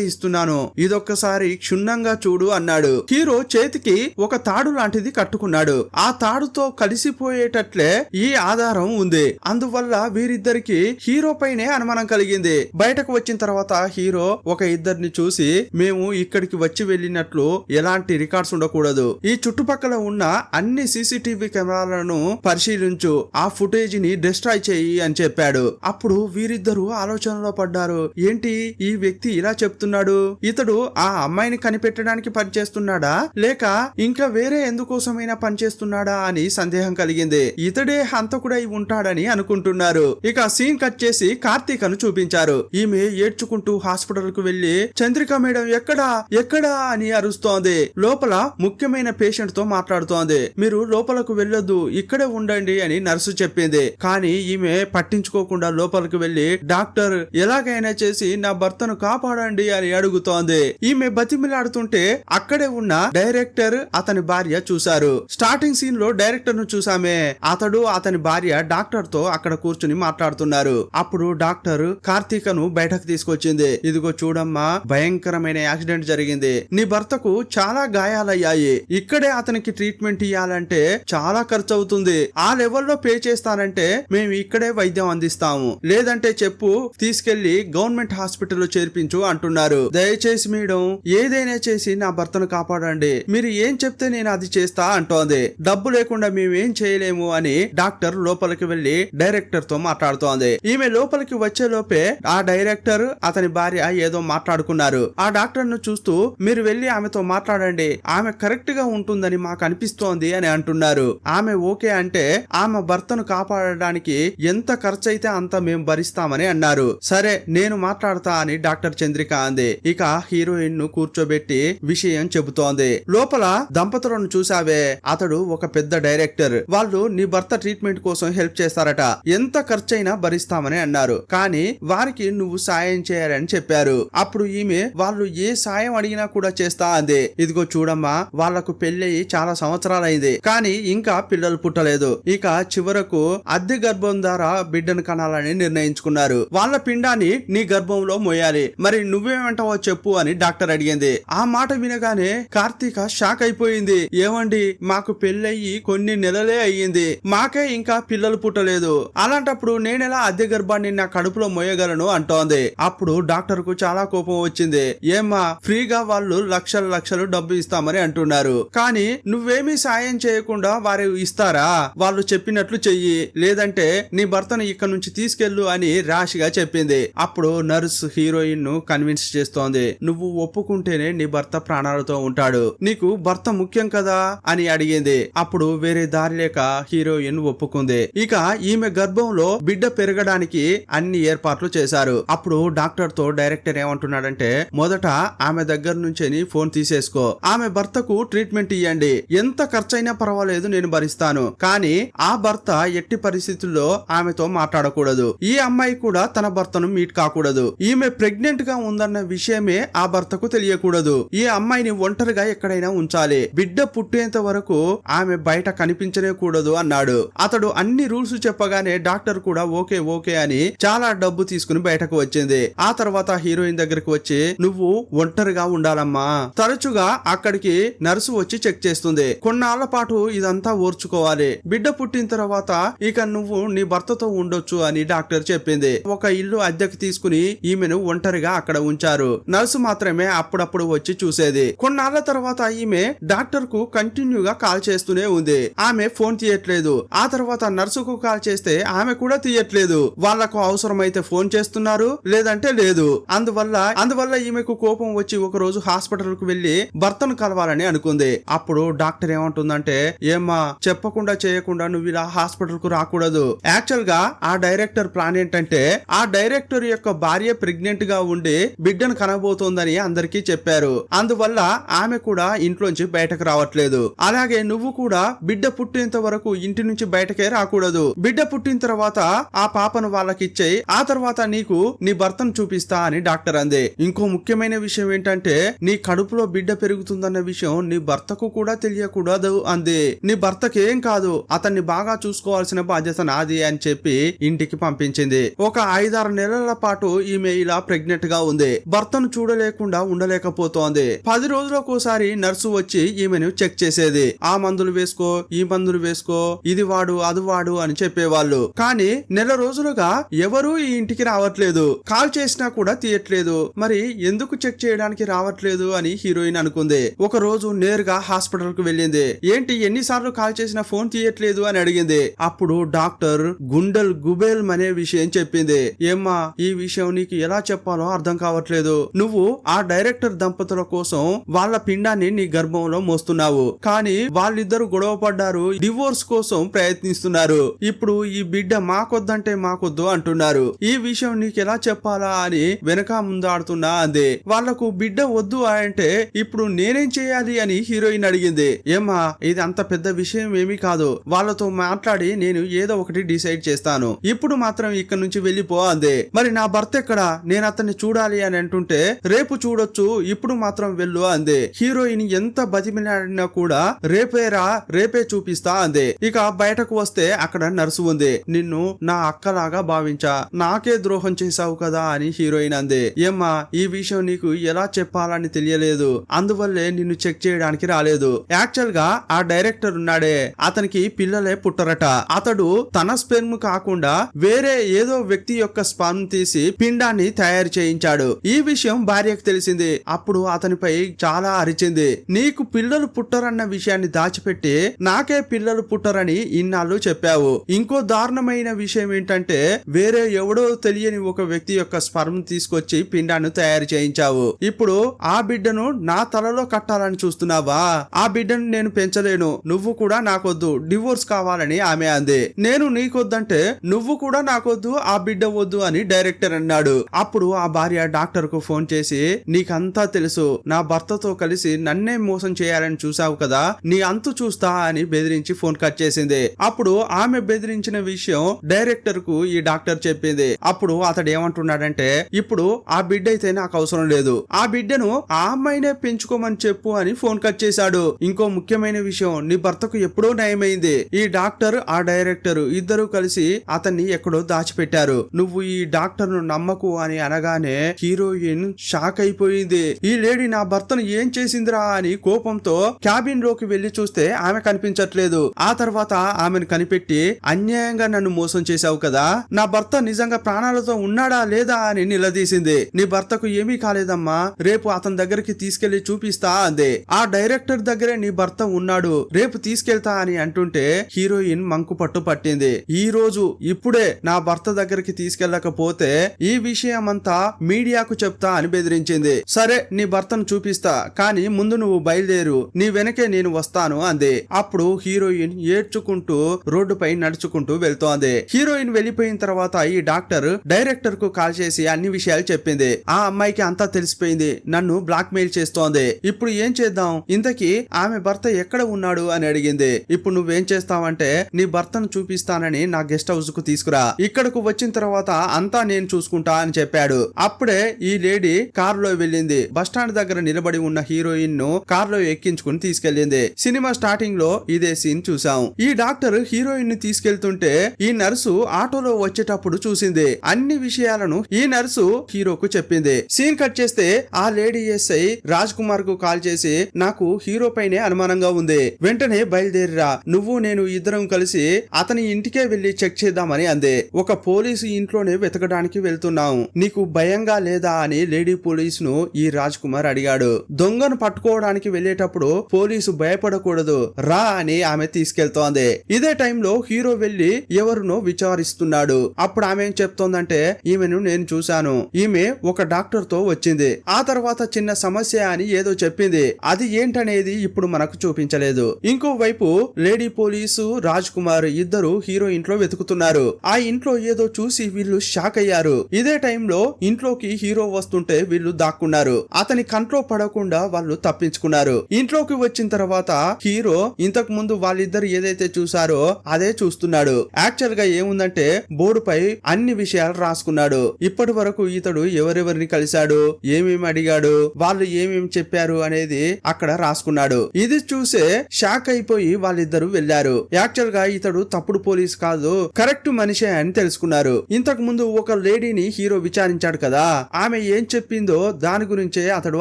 ఇస్తున్నాను, ఇదొక్కసారి క్షుణ్ణంగా చూడు అన్నాడు. హీరో చేతికి ఒక తాడు లాంటిది కట్టుకున్నాడు. ఆ తాడుతో కలిసిపోయేటట్లే ఈ ఆధారం ఉంది. అందువల్ల వీరిద్దరికి హీరో పైనే అనుమానం కలిగింది. బయటకు వచ్చిన తర్వాత హీరో ఒక ఇద్దరిని చూసి, మేము ఇక్కడికి వచ్చి వెళ్ళినట్లు ఎలాంటి రికార్డ్స్ ఉండకూడదు, ఈ చుట్టుపక్కల ఉన్న అన్ని సీసీటీవీ కెమెరాలను పరిశీలించు, ఆ ఫుటేజ్ ని డిస్ట్రాయ్ చేయి అని చెప్పాడు. అప్పుడు వీరిద్దరూ ఆలోచనలో పడ్డారు. ఏంటి ఈ వ్యక్తి ఇలా చెప్తున్నాడు, ఇతడు ఆ అమ్మాయిని కనిపెట్టడానికి పనిచేస్తున్నాడా లేక ఇంకా వేరే ఎందుకోసమైనా పనిచేస్తున్నాడా అని సందేహం కలిగింది. ఇతడే హంతకుడై ఉంటాడని అనుకుంటున్నారు. ఇక సీన్ కట్ చేసి కార్తీకను చూపించారు. ఈమె ఏడ్చుకుంటూ హాస్పిటల్ కు వెళ్లి చంద్రిక మేడం ఎక్కడా ఎక్కడా అని అరుస్తోంది. లోపల ముఖ్యమైన పేషెంట్ తో మాట్లాడుతోంది. మీరు లోపలకు వెళ్ళొద్దు, ఇక్కడే ఉండండి అని నర్సు చెప్పింది. కానీ ఈమె పట్టించుకోకుండా లోపలికి వెళ్లి, డాక్టర్ ఎలాగైనా చేసి నా భర్తను కాపాడండి అని అడుగుతోంది. ఈమె బతిమిలాడుతుంటే అక్కడే ఉన్న డైరెక్టర్ అతని భార్య చూశారు. స్టార్టింగ్ సీన్ లో డైరెక్టర్ ను చూసామే, అతడు అతని భార్య డాక్టర్ తో అక్కడ కూర్చుని మాట్లాడుతున్నారు. అప్పుడు డాక్టర్ కార్తీకను బయటకు తీసుకొచ్చింది. ఇదిగో చూడమ్మా, భయంకరమైన యాక్సిడెంట్ జరిగింది, నీ భర్తకు చాలా గాయాలయ్యాయి, ఇక్కడే అతనికి ట్రీట్మెంట్ ఇయ్యాలంటే చాలా ఖర్చు అవుతుంది, ఆ లెవెల్లో పే చేస్తానంటే మేము ఇక్కడే వైద్యం అందిస్తాము, లేదంటే చెప్పు తీసుకెళ్లి గవర్నమెంట్ హాస్పిటల్లో చేర్పించు అంటున్నారు. దయచేసి మేడం ఏదైనా చేసి నా భర్తను కాపాడండి, మీరు ఏం చెప్తే నేను అది చేస్తా అంటోంది. డబ్బు లేకుండా మేమేం చేయలేము అని డాక్టర్ లోపలికి వెళ్లి డైరెక్టర్ తో మాట్లాడుతోంది. ఈమె లోపలికి వచ్చే లోపే ఆ డైరెక్టర్ అతని భార్య ఏదో మాట్లాడుకున్నారు. ఆ డాక్టర్ ను చూస్తూ, మీరు వెళ్లి ఆమెతో మాట్లాడండి, ఆమె కరెక్ట్ గా ఉంటుందని మాకు అనిపిస్తోంది అని అంటున్నారు. ఆమె ఓకే అంటే ఆమె భర్తను కాపాడడానికి ఎంత ఖర్చు అయితే అంత మేము భరిస్తామని అన్నారు. సరే నేను మాట్లాడతా అని డాక్టర్ చంద్రిక అంది. ఇక హీరోయిన్ ను కూర్చోబెట్టి విషయం చెబుతోంది. లోపల దంపతులను చూసావే, అతడు ఒక పెద్ద డైరెక్టర్, వాళ్ళు నీ భర్త ట్రీట్మెంట్ కోసం హెల్ప్ చేస్తారట, ఎంత ఖర్చైనా భరిస్తామని అన్నారు, కానీ వారికి నువ్వు సాయం చేయాలని చెప్పారు. అప్పుడు ఈమె వాళ్ళు ఏ సాయం అడిగినా కూడా చేస్తా అంది. ఇదిగో చూడమ్మా, వాళ్లకు పెళ్లయి చాలా సంవత్సరాలైంది, కానీ ఇంకా పిల్లలు పుట్టలేదు. ఇక చివరకు అద్దె గర్భం ద్వారా బిడ్డను కనాలని నిర్ణయించుకున్నారు. వాళ్ళ పిండాన్ని నీ గర్భంలో మోయాలి, మరి నువ్వేమంటావో చెప్పు అని డాక్టర్ అడిగింది. ఆ మాట వినగానే కార్తీక షాక్ అయిపోయింది. ఏమండి, మాకు పెళ్ళయి కొన్ని నెలలే అయ్యింది, మాకే ఇంకా పిల్లలు పుట్టలేదు, అలాంటప్పుడు నేనెలా అద్దె గర్భాన్ని నా కడుపులో మోయగలను అంటోంది. అప్పుడు డాక్టర్ కు చాలా కోపం వచ్చింది. ఏమ్మా, ఫ్రీగా వాళ్ళు లక్షలు లక్షలు డబ్బు ఇస్తామని అంటున్నారు, కానీ నువ్వేమీ సాయం చేయకుండా వారు ఇస్తారా, వాళ్ళు చెప్పినట్లు చెయ్యి, లేదంటే నీ భర్తను ఇక్కడ నుంచి తీసుకెళ్ళు అని రాశిగా చెప్పింది. అప్పుడు నర్స్ హీరోయిన్ ను కన్విన్స్ చేస్తోంది. నువ్వు ఒప్పుకుంటేనే నీ భర్త ప్రాణాలతో ఉంటాడు, నీకు భర్త ముఖ్యం కదా అని అడిగింది. అప్పుడు వేరే దారి లేక హీరోయిన్ ఒప్పుకుంది. ఇక ఈమె గర్భంలో బిడ్డ పెరగడానికి అన్ని ఏర్పాట్లు చేశారు. అప్పుడు డాక్టర్ తో డైరెక్టర్ ఏమంటున్నాడంటే, మొదట ఆమె దగ్గర నుంచి ఫోన్ తీసేసుకో, ఆమె భర్తకు ట్రీట్మెంట్ ఇయ్యండి, ఎంత ఖర్చైనా పర్వాలేదు నేను భరిస్తాను, కానీ ఆ భర్త ఎట్టి పరిస్థితుల్లో ఆమెతో మాట్లాడకూడదు, ఈ అమ్మాయి కూడా తన భర్తను మీట్ కాకూడదు, ఈమె ప్రెగ్నెంట్ గా ఉందన్న విషయమే ఆ భర్తకు తెలియకూడదు, ఈ అమ్మాయిని ఒంటరిగా ఎక్కడైనా ఉంచాలి, బిడ్డ పుట్టేంత వరకు ఆమె బయట కనిపించనే కూడదు అన్నాడు. అతడు అన్ని రూల్స్ చెప్పగానే డాక్టర్ కూడా ఓకే ఓకే అని చాలా డబ్బు తీసుకుని బయటకు వచ్చింది. ఆ తర్వాత హీరోయిన్ దగ్గరికి వచ్చి, నువ్వు ఒంటరిగా ఉండాలమ్మా, తరచుగా అక్కడికి నర్సు వచ్చి చెక్ చేస్తుంది, కొన్నాళ్ల పాటు ఇదంతా ఓర్చుకోవాలి, బిడ్డ పుట్టిన తర్వాత ఇక నువ్వు నీ భర్తతో ఉండొచ్చు అని డాక్టర్ చెప్పింది. ఒక ఇల్లు అద్దెకు తీసుకుని ఈమెను ఒంటరిగా అక్కడ ఉంచారు. నర్సు మాత్రమే అప్పుడప్పుడు వచ్చి చూసేది. కొన్నాళ్ల తర్వాత ఈమె డాక్టర్ కు కంటిన్యూగా కాల్ చేస్తూనే ఉంది. ఆమె ఫోన్ తీయట్లేదు. ఆ తర్వాత నర్సుకు కాల్ చేస్తే ఆమె కూడా తీయట్లేదు. వాళ్లకు అవసరమైతే ఫోన్ చేస్తున్నారు, లేదంటే లేదు. అందువల్ల ఈమెకు కోపం వచ్చి ఒక రోజు హాస్పిటల్ కు వెళ్లి భర్తను కలవాలని అనుకుంది. అప్పుడు డాక్టర్ ఏమంటుందంటే, ఏమ్మా, చెప్పకుండా చేయకుండా నువ్వు ఇలా హాస్పిటల్ కు రాకూడదు. యాక్చువల్ గా ఆ డైరెక్టర్ ప్లాన్ ఏంటంటే, ఆ డైరెక్టర్ యొక్క భార్య ప్రెగ్నెంట్ గా ఉండి బిడ్డను కనబోతోందని అందరికీ చెప్పారు. అందువల్ల ఆమె కూడా ఇంట్లోంచి బయటకు రావట్లేదు. అలాగే నువ్వు కూడా బిడ్డ పుట్టేంత వరకు ఇంటి నుంచి బయటకే రాకూడదు. బిడ్డ పుట్టిన తర్వాత ఆ పాపను వాళ్ళకిచ్చేయి, ఆ తర్వాత నీకు నీ భర్తను చూపిస్తా అని డాక్టర్ అంది. ఇంకో ముఖ్యమైన విషయం ఏంటంటే, నీ కడుపులో బిడ్డ పెరుగుతుందన్న విషయం నీ భర్తకు కూడా తెలియకూడదు అంది. నీ భర్తకేం కాదు, అతన్ని బాగా చూసుకోవాల్సిన బాధ్యత నాది అని చెప్పి ఇంటికి పంపించింది. ఒక 5-6 నెలల పాటు పాటు ఈమె ఇలా ప్రెగ్నెంట్ గా ఉంది. భర్తను చూడలేకుండా ఉండలేకపోతోంది. 10 రోజులకోసారి నర్సు వచ్చి ఈమెను చెక్ చేసేది. ఆ మందులు వేసుకో, ఈ మందులు వేసుకో, ఇది వాడు అది వాడు అని చెప్పేవాళ్ళు. కానీ నెల రోజులుగా ఎవరూ ఈ ఇంటికి రావట్లేదు. కాల్ చేసినా కూడా తీయట్లేదు. మరి ఎందుకు చెక్ చేయడానికి రావట్లేదు అని హీరోయిన్ అనుకుంది. ఒక రోజు నేరుగా హాస్పిటల్ కు వెళ్ళింది. ఏంటి ఎన్నిసార్లు కాల్ చేసినా ఫోన్ తీయట్లేదు అని అడిగింది. అప్పుడు డాక్టర్ గుండెల్ గుబేల్ అనే విషయం చెప్పింది. ఏమ్మా, ఈ విషయం నీకు ఎలా చెప్పాలో అర్థం కావట్లేదు. నువ్వు ఆ డైరెక్టర్ దంపతుల కోసం వాళ్ళ పిండాన్ని నీ గర్భంలో మోస్తున్నావు. కానీ వాళ్ళిద్దరు గొడవ పడ్డారు, డివోర్స్ కోసం ప్రయత్నిస్తున్నారు. ఇప్పుడు ఈ బిడ్డ మాకొద్దంటే మాకొద్దు అంటున్నారు. ఈ విషయం నీకు ఎలా చెప్పాలా అని వెనక ముందాడుతున్నా అంది. వాళ్లకు బిడ్డ వద్దు అంటే ఇప్పుడు నేనేం చేయాలి అని హీరోయిన్ అడిగింది. ఏమ్మా, ఇది అంత పెద్ద విషయం ఏమీ కాదు. వాళ్ళతో మాట్లాడి నేను ఏదో ఒకటి డిసైడ్ చేస్తాను. ఇప్పుడు మాత్రం ఇక్కడ నుంచి వెళ్ళిపో అంది. మరి నా భర్త ఎక్కడ? నేను అతన్ని చూడాలి అని అంటుంటే రేపు చూడొచ్చు, ఇప్పుడు మాత్రం వెళ్ళు అంది. హీరోయిన్ ఎంత బతిమిలాడినా కూడా రేపే చూపిస్తా అంది. ఇక బయటకు వస్తే అక్కడ నర్సు ఉంది. నిన్ను నా అక్కలాగా భావించా, నాకే ద్రోహం చేశావు కదా అని హీరోయిన్ అంది. ఏమ్మా, ఈ విషయం నీకు ఎలా చెప్పాలని తెలియలేదు, అందువల్లే నిన్ను చెక్ చేయడానికి రాలేదు. యాక్చువల్ గా ఆ డైరెక్టర్ ఉన్నాడే, అతనికి పిల్లలే పుట్టరట. అతడు తన స్పెర్మ్ కాకుండా వేరే ఏదో వ్యక్తి యొక్క స్పర్మ్ తీసి పిండాన్ని తయారు చేయించాడు. ఈ విషయం భార్యకు తెలిసింది. అప్పుడు అతనిపై చాలా అరిచింది. నీకు పిల్లలు పుట్టరన్న విషయాన్ని దాచిపెట్టి నాకే పిల్లలు పుట్టరని ఇన్నాళ్ళు చెప్పావు. ఇంకో దారుణమైన విషయం ఏంటంటే వేరే ఎవడో తెలియని ఒక వ్యక్తి యొక్క స్పర్మ్ తీసుకొచ్చి పిండాన్ని తయారు చేయించావు. ఇప్పుడు ఆ బిడ్డను నా తలలో కట్టాలని చూస్తున్నావా? ఆ బిడ్డను నేను పెంచలేను, నువ్వు కూడా నాకొద్దు, డివోర్స్ కావాలని ఆమె అంది. నేను నీకొద్దంటే నువ్వు కూడా నాకొద్దు, ఆ బిడ్డ వద్దు అని డైరెక్టర్ అన్నాడు. అప్పుడు ఆ భార్య డాక్టర్ కు ఫోన్ చేసి, నీకంతా తెలుసు, నా భర్తతో కలిసి నన్నే మోసం చేయాలని చూసావు కదా, నీ అంతు చూస్తా అని బెదిరించి ఫోన్ కట్ చేసింది. అప్పుడు ఆమె బెదిరించిన విషయం డైరెక్టర్ కు ఈ డాక్టర్ చెప్పింది. అప్పుడు అతడు ఏమంటున్నాడంటే, ఇప్పుడు ఆ బిడ్డ అయితే నాకు అవసరం లేదు, ఆ బిడ్డను ఆ అమ్మాయినే పెంచుకోమని చెప్పు అని ఫోన్ కట్ చేశాడు. ఇంకో ముఖ్యమైన విషయం, నీ భర్తకు ఎప్పుడో నయమైంది. ఈ డాక్టర్ ఆ డైరెక్టర్ ఇద్దరు కలిసి అతన్ని ఎక్కడో దాచిపెట్టారు. నువ్వు ఈ డాక్టర్ ను నమ్మకు అని అనగానే హీరోయిన్ షాక్ అయిపోయింది. ఈ లేడీ నా భర్తను ఏం చేసిందిరా అని కోపంతో క్యాబిన్ లోకి వెళ్లి చూస్తే ఆమె కనిపించట్లేదు. ఆ తర్వాత ఆమెను కనిపెట్టి, అన్యాయంగా నన్ను మోసం చేశావు కదా, నా భర్త నిజంగా ప్రాణాలతో ఉన్నాడా లేదా అని నిలదీసింది. నీ భర్తకు ఏమీ కాలేదమ్మా, రేపు అతని దగ్గరికి తీసుకెళ్లి చూపిస్తా అంది. ఆ డైరెక్టర్ దగ్గరే నీ భర్త ఉన్నాడు, రేపు తీసుకెళ్తా అని అంటుంటే హీరోయిన్ మంకు పట్టు పట్టింది. ఈ రోజు ఇప్పుడే నా భర్త దగ్గరికి తీసుకెళ్లకపోతే ఈ విషయమంతా మీడియాకు చెప్తా అని బెదిరించింది. సరే, నీ భర్తను చూపిస్తా, కానీ ముందు నువ్వు బయలుదేరు, నీ వెనకే నేను వస్తాను అంది. అప్పుడు హీరోయిన్ ఏడ్చుకుంటూ రోడ్డుపై నడుచుకుంటూ వెళ్తోంది. హీరోయిన్ వెళ్లిపోయిన తర్వాత ఈ డాక్టర్ డైరెక్టర్ కు కాల్ చేసి అన్ని విషయాలు చెప్పింది. ఆ అమ్మాయికి అంతా తెలిసిపోయింది, నన్ను బ్లాక్ మెయిల్ చేస్తోంది. ఇప్పుడు ఏం చేద్దాం, ఇంతకీ ఆమె భర్త ఎక్కడ ఉన్నాడు అని అడిగింది. ఇప్పుడు నువ్వేం చేస్తావంటే నీ భర్తను చూపిస్తానని నా గెస్ట్ హౌస్ కు తీసుకురా, ఇక్కడకు వచ్చిన తర్వాత అంతా నేను చూసుకుంటా అని చెప్పాడు. అప్పుడే ఈ లేడీ కారులో వెళ్ళింది. బస్టాండ్ దగ్గర నిలబడి ఉన్న హీరోయిన్ ను కారులో ఎక్కించుకుని తీసుకెళ్లింది. సినిమా స్టార్టింగ్ లో ఇదే సీన్ చూసాం. ఈ డాక్టర్ హీరోయిన్ ని తీసుకెళ్తుంటే ఈ నర్సు ఆటోలో వచ్చేటప్పుడు చూసింది. అన్ని విషయాలను ఈ నర్సు హీరోకు చెప్పింది. సీన్ కట్ చేస్తే ఆ లేడీ ఎస్ఐ రాజ్ కుమార్ కు కాల్ చేసి, నాకు హీరో పైనే అనుమానంగా ఉంది, వెంటనే బయలుదేరిరా, నువ్వు నేను ఇద్దరం కలిసి అతని ఇంటికే వెళ్లి చెక్ చేద్దామని అంది. ఒక పోలీసు ఇంట్లోనే వెతకడానికి వెళ్తున్నాం, నీకు భయంగా లేదా అని లేడీ పోలీస్ ను ఈ రాజ్ కుమార్ అడిగాడు. దొంగను పట్టుకోవడానికి వెళ్లేటప్పుడు పోలీసు భయపడకూడదు రా అని ఆమె తీసుకెళ్తోంది. ఇదే టైంలో హీరో వెళ్లి ఎవరినో విచారిస్తున్నాడు. అప్పుడు ఆమె ఏం చెప్తోందంటే, ఈమెను నేను చూశాను, ఈమె ఒక డాక్టర్ తో వచ్చింది, ఆ తర్వాత చిన్న సమస్య అని ఏదో చెప్పింది, అది ఏంటనేది ఇప్పుడు మనకు చూపించలేదు. ఇంకోవైపు లేడీ పోలీసు రాజ్ కుమార్ ఇద్దరు హీరో ఇంట్లో వెతుకుతున్నారు. ఆ ఇంట్లో ఏదో చూసి వీళ్ళు షాక్ అయ్యారు. ఇదే టైంలో ఇంట్లోకి హీరో వస్తుంటే వీళ్ళు దాక్కున్నారు. అతని కంట్లో పడకుండా వాళ్ళు తప్పించుకున్నారు. ఇంట్లోకి వచ్చిన తర్వాత హీరో ఇంతకు ముందు వాళ్ళిద్దరు ఏదైతే చూసారో అదే చూస్తున్నాడు. యాక్చువల్ గా ఏముందంటే బోర్డుపై అన్ని విషయాలు రాసుకున్నాడు. ఇప్పటి వరకు ఇతడు ఎవరెవరిని కలిశాడు, ఏమేమి అడిగాడు, వాళ్ళు ఏమేమి చెప్పారు అనేది అక్కడ రాసుకున్నాడు. ఇది చూసే షాక్ అయిపోయి వాళ్ళిద్దరు వెళ్లారు. యాక్చువల్ గా ఇతడు తప్పుడు పోలీస్ కాదు, కరెక్ట్ మనిషే అని తెలుసుకున్నారు. ఇంతకు ముందు ఒక లేడీ లేడీని హీరో విచారించాడు కదా, ఆమె ఏం చెప్పిందో దాని గురించే అతడు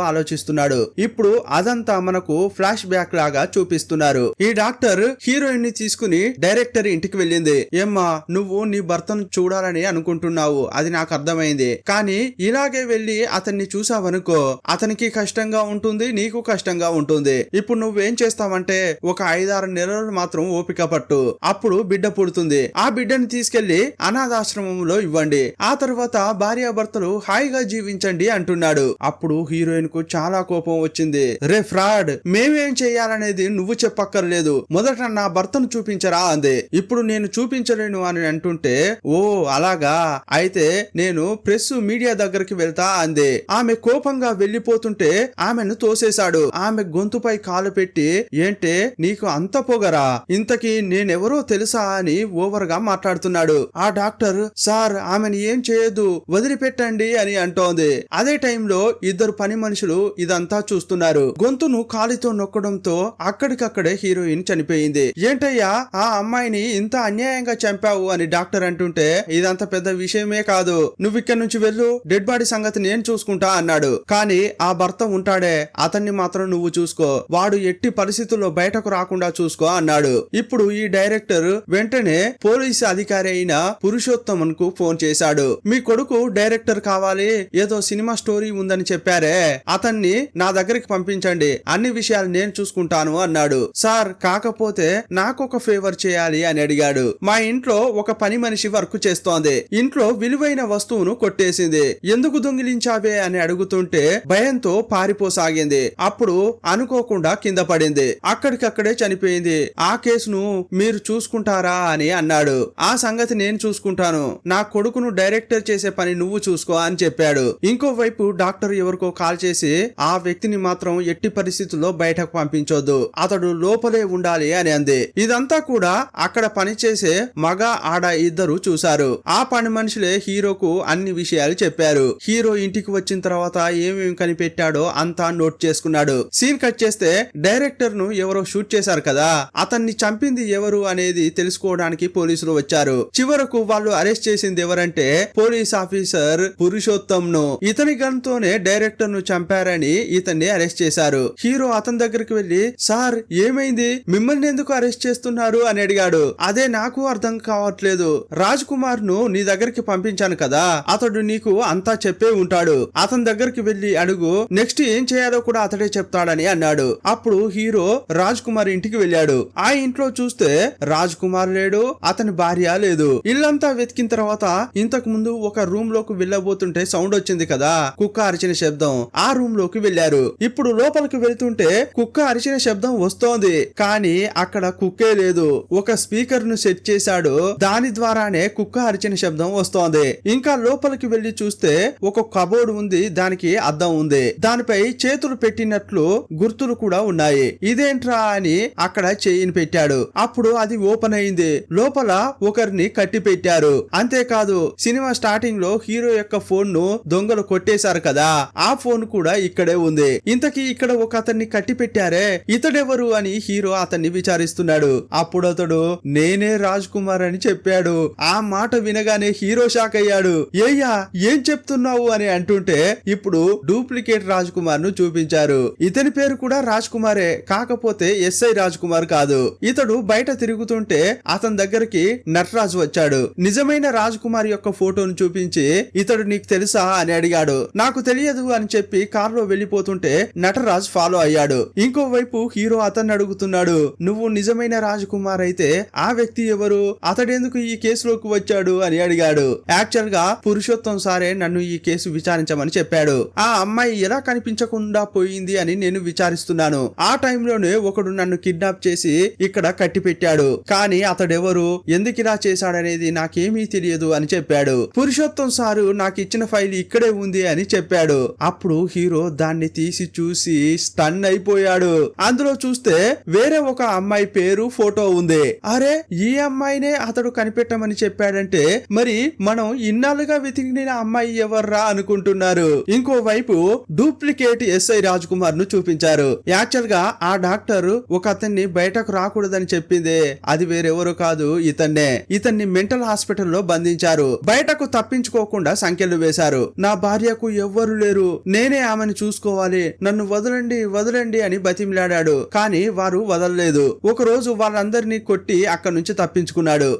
ఆలోచిస్తున్నాడు. ఇప్పుడు అదంతా మనకు ఫ్లాష్ బ్యాక్ లాగా చూపిస్తున్నారు. ఈ డాక్టర్ హీరోయిన్ ని తీసుకుని డైరెక్టర్ ఇంటికి వెళ్ళింది. ఏమ్మా, నువ్వు నీ భర్తను చూడాలని అనుకుంటున్నావు, అది నాకు అర్థమైంది. కానీ ఇలాగే వెళ్ళి అతన్ని చూసావనుకో, అతనికి కష్టంగా ఉంటుంది, నీకు కష్టంగా ఉంటుంది. ఇప్పుడు నువ్వేం చేస్తావంటే ఒక 5-6 నెలలు మాత్రం ఓపిక పట్టు, అప్పుడు బిడ్డ పుడుతుంది. ఆ బిడ్డని తీసుకెళ్లి అనాథాశ్రమంలో ఇవ్వండి. ఆ తర్వాత భార్యాభర్తలు హాయిగా జీవించండి అంటున్నాడు. అప్పుడు హీరోయిన్ కు చాలా కోపం వచ్చింది. రే ఫ్రాడ్, మేమేం చెయ్యాలనేది నువ్వు చెప్పక్కర్లేదు, మొదట నా భర్తను చూపించరా అంది. ఇప్పుడు నేను చూపించలేను అని అంటుంటే, ఓ అలాగా, అయితే నేను ప్రెస్ మీడియా దగ్గరికి వెళ్తా అంది. ఆమె కోపంగా వెళ్లిపోతుంటే ఆమెను తోసేశాడు. ఆమె గొంతుపై కాలు పెట్టి, ఏంటే నీకు అంత పొగరా, ఇంతకీ నేనెవరో తెలుసా అని ఓవర్ గా మాట్లాడుతున్నాడు. ఆ డాక్టర్, సార్ ఆమెను ఏం చేయొద్దు, వదిలిపెట్టండి అని అంటోంది. అదే టైంలో ఇద్దరు పని మనుషులు ఇదంతా చూస్తున్నారు. గొంతును కాలితో నొక్కడంతో అక్కడికక్కడే హీరోయిన్ చనిపోయింది. ఏంటయ్యా ఆ అమ్మాయిని ఇంత అన్యాయంగా చంపావు అని డాక్టర్ అంటుంటే, ఇదంతా పెద్ద విషయమే కాదు, నువ్వు ఇక్కడి నుంచి వెళ్ళు, డెడ్ బాడీ సంగతి నేను చూసుకుంటా అన్నాడు. కానీ ఆ భర్త ఉంటాడే, అతన్ని మాత్రం నువ్వు చూసుకో, వాడు ఎట్టి పరిస్థితుల్లో బయటకు రాకుండా చూసుకో అన్నాడు. ఇప్పుడు ఈ డైరెక్టర్ వెంటనే పోలీసు అధికారి అయిన పురుషోత్తమన్ కు ఫోన్ చేశాడు. మీ కొడుకు డైరెక్టర్ కావాలి, ఏదో సినిమా స్టోరీ ఉందని చెప్పారే, అతన్ని నా దగ్గరికి పంపించండి, అన్ని విషయాలు నేను చూసుకుంటాను అన్నాడు. సార్, కాకపోతే నాకొక ఫేవర్ చేయాలి అని అడిగాడు. మా ఇంట్లో ఒక పని మనిషి వర్క్ చేస్తోంది, ఇంట్లో విలువైన వస్తువును కొట్టేసింది, ఎందుకు దొంగిలించావే అని అడుగుతుంటే భయంతో పారిపోసాగింది. అప్పుడు అనుకోకుండా కింద పడింది, అక్కడికక్కడే చనిపోయింది. ఆ కేసును మీరు చూసుకుంటారా అని అన్నాడు. ఆ సంగతి నేను చూసుకుంటాను, నా కొడుకును డైరెక్టర్ చేసే పని నువ్వు చూసుకో అని చెప్పాడు. ఇంకోవైపు డాక్టర్ ఎవరికో కాల్ చేసి, ఆ వ్యక్తిని మాత్రం ఎట్టి పరిస్థితుల్లో బయటకు పంపించొద్దు, అతడు లోపలే ఉండాలి అని అంది. ఇదంతా కూడా అక్కడ పనిచేసే మగ ఆడ ఇద్దరు చూశారు. ఆ పని మనుషులే హీరోకు అన్ని విషయాలు చెప్పారు. హీరో ఇంటికి వచ్చిన తర్వాత ఏమేమి కనిపెట్టాడో అంతా నోట్ చేసుకున్నాడు. సీన్ కట్ చేస్తే డైరెక్టర్ ను ఎవరో షూట్ చేశారు కదా, అతన్ని చంపింది ఎవరు అనేది తెలుసుకోవడానికి పోలీసులు వచ్చారు. చివరకు వాళ్ళు అరెస్ట్ చేసింది ఎవరంటే పోలీస్ ఆఫీసర్ పురుషోత్తం ను. ఇతని గన్ తోనే డైరెక్టర్ ను చంపారని ఇతన్ని అరెస్ట్ చేశారు. హీరో అతని దగ్గరికి వెళ్లి, సార్ ఏమైంది, మిమ్మల్ని ఎందుకు అరెస్ట్ చేస్తున్నారు అని అడిగాడు. అదే నాకు అర్థం కావట్లేదు, రాజ్ కుమార్ ను నీ దగ్గరికి పంపించాను కదా, అతడు నీకు అంతా చెప్పే ఉంటాడు, అతని దగ్గరికి వెళ్లి అడుగు, నెక్స్ట్ ఏం చేయాలో కూడా అతడే చెప్తాడని అన్నాడు. అప్పుడు హీరో రాజ్ కుమార్ ఇంటికి వెళ్ళాడు. ఆ ఇంట్లో చూస్తే రాజ్ కుమార్ లేడు, అతని భార్య లేదు. ఇల్లంతా వెతికిన తర్వాత ఇంతకు ముందు ఒక రూమ్ లోకి వెళ్ళబోతుంటే సౌండ్ వచ్చింది కదా, కుక్క అరిచిన శబ్దం, ఆ రూమ్ లోకి వెళ్లారు. ఇప్పుడు లోపలికి వెళ్తుంటే కుక్క అరిచిన శబ్దం వస్తోంది, కానీ అక్కడ కుక్కే లేదు. ఒక స్పీకర్ ను సెట్ చేశాడు, దాని ద్వారానే కుక్క అరిచిన శబ్దం వస్తోంది. ఇంకా లోపలికి వెళ్లి చూస్తే ఒక కబోర్డ్ ఉంది, దానికి అద్దం ఉంది, దానిపై చేతులు పెట్టినట్లు గుర్తులు కూడా ఉన్నాయి. ఇదేంట్రా అని అక్కడ చెయ్యిని పెట్టాడు. అప్పుడు అది ఓపెన్ అయింది, లోపల ఒకరిని కట్టి పెట్టారు. అంతేకాదు సినిమా స్టార్టింగ్ లో హీరో యొక్క ఫోన్ ను దొంగలు కొట్టేశారు కదా, ఆ ఫోన్ కూడా ఇక్కడే ఉంది. ఇంతకీ ఇక్కడ ఒక అతన్ని కట్టి పెట్టారే, ఇతడెవరు అని హీరో అతన్ని విచారిస్తున్నాడు. అప్పుడు అతడు నేనే రాజ్ కుమార్ అని చెప్పాడు. ఆ మాట వినగానే హీరో షాక్ అయ్యాడు. ఏయ్యా ఏం చెప్తున్నావు అని అంటుంటే ఇప్పుడు డూప్లికేట్ రాజ్ కుమార్ ను చూపించారు. ఇతని పేరు కూడా రాజ్ కుమారే, కాకపోతే ఎస్ఐ రాజ్ కుమార్ కాదు. ఇతడు బయట తిరుగుతుంటే అతని దగ్గరికి నటరాజ్ వచ్చాడు. నిజమైన రాజ్ కుమార్ యొక్క ఫోటోను చూపించి, ఇతడు నీకు తెలుసా అని అడిగాడు. నాకు తెలియదు అని చెప్పి కారులో వెళ్లిపోతుంటే నటరాజ్ ఫాలో అయ్యాడు. ఇంకోవైపు హీరో అతన్ని అడుగుతున్నాడు, నువ్వు నిజమైన రాజ్ కుమార్ అయితే ఆ వ్యక్తి ఎవరు, అతడెందుకు ఈ కేసులోకి వచ్చాడు అని అడిగాడు. యాక్చువల్ గా పురుషోత్తం సారే నన్ను ఈ కేసు విచారించమని చెప్పాడు. ఆ అమ్మాయి ఎలా కనిపించకుండా పోయింది అని నేను విచారిస్తున్నాను. ఆ టైంలోనే ఒకడు నన్ను కిడ్నాప్ చేసి ఇక్కడ కట్టి పెట్టాడు, కానీ అతడెవరు, ఎందుకు ఇలా చేశాడనేది నాకేమీ తెలియదు అని చెప్పాడు. పురుషోత్తం సారు నాకు ఇచ్చిన ఫైల్ ఇక్కడే ఉంది అని చెప్పాడు. అప్పుడు హీరో దాన్ని తీసి చూసి స్టన్ అయిపోయాడు. అందులో చూస్తే వేరే ఒక అమ్మాయి పేరు, ఫోటో ఉంది. అరే ఈ అమ్మాయినే అతడు కనిపెట్టమని చెప్పాడంటే మరి మనం ఇన్నాళ్ళుగా వెతికిన అమ్మాయి ఎవర్రా అనుకుంటున్నారు. ఇంకోవైపు డూప్లికేట్ ఎస్ఐ రాజ్ కుమార్ ను చూపించారు. యాక్చువల్ గా ఆ డాక్టర్ ఒక అతన్ని బయటకు రాకూడదని చెప్పిందే, అది వేరెవరో కాదు, ఇతన్నే. ఇతన్ని మెంటల్ హాస్పిటల్లో బంధించారు. బయటకు తప్పించుకోకుండా సంకెళ్లు వేశారు. నా భార్యకు ఎవ్వరు లేరు, నేనే ఆమెను చూసుకోవాలి, నన్ను వదలండి వదలండి అని బతిమిలాడాడు. కానీ వారు వదలలేదు. ఒక రోజు వాళ్ళందరినీ కొట్టి అక్కడి నుంచి తప్పించుకున్నాడు.